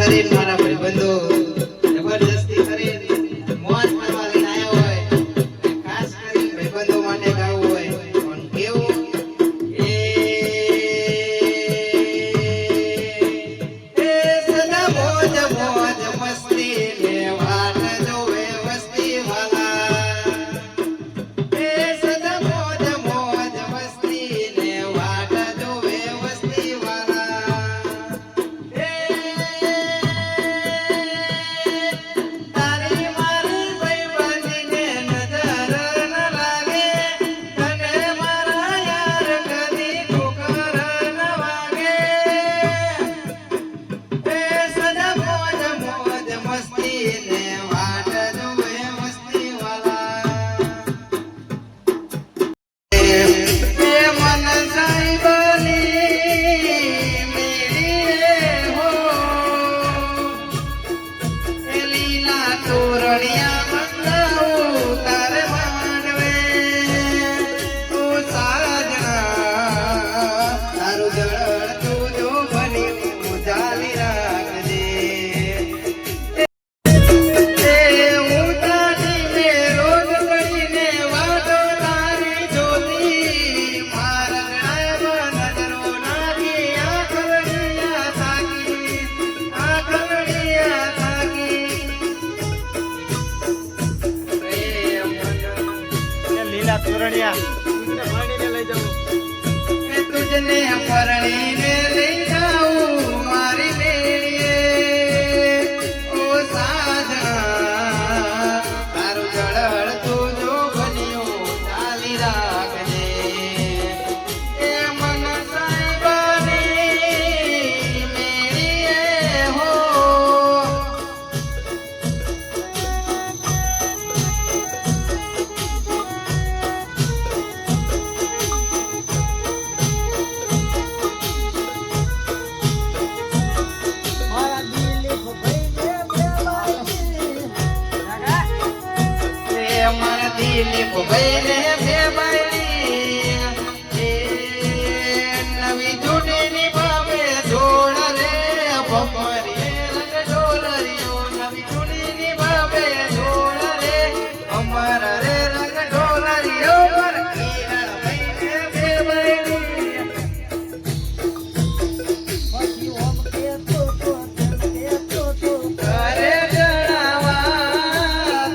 કરીને મારા ભાઈબંધો જબરદસ્તી કરીને મોજ કરવા લઈને આવ્યા હોય, ખાસ કરીને ભાઈબંધો માટે ગાવું હોય પણ કેવું એ સદા મોજ મોજ મસ્તી ને વાત જોવે વસ્તી વાલા, એ સદા મોજ મોજ મસ્તી ને વાત જોવે વસ્તી વાલા, તારી મારી ભાઈબંધીને નજર ન લાગે, તને મારા યાર કદી ઠોકર ન વાગે, એ સદા મોજ મોજ મસ્તી ને વાત જોવે વસ્તી વાલા, એ મન સાહેબની મેરી હો, એ લીલા તોરણિયા મંગાવું તારે માંડવે, તું સાજણા તારું જળ તું જો બની જાલી રાખજે, હું તારી મે રોજ કરીને વાતો તારી જોતી, મારા નજરો નાખી આંખડિયા થાકી, આંખડિયા થાકી, લીલા તોરણિયા માંડીને લઈ જાઉં. એ તુજને પરણીને લઈ જાઉં મારી મેળીએ, ઓ સાજણા તારું જળ તું જો બન્યું ચાલી રાખજે, એ મન સાહેબની મેળીએ હો, મારા દિલીપ ભાઈને બેવાઈ એ અમારા દિલીપ ભાઈને બે બાયડી, એ નવી જૂનીની બાબે જોડ રે ભમરીએ રંગ ઢોલરીઓ, નવી જૂનીની બાબે જોડ રે અમારા રે રંગ ઢોલરીઓ, પર કિરણ ભાઈને બે બાયડી, પછી ઓમ કેતો તો કરે જણાવા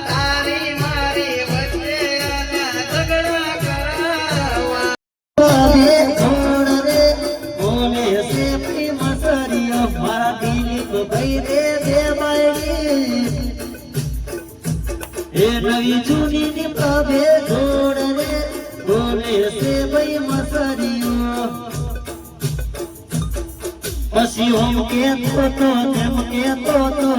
તારી મારી વચ્ચે આના ઝઘડા કરાવા, મારા દિલીપ ભાઈ રે દેવાઈ એ નવી જૂની ની પ્રભે જોડ રે બોલે છે ભાઈ મસરીઓ, પછી ઓમ કેતો તો તેમ કેતો તો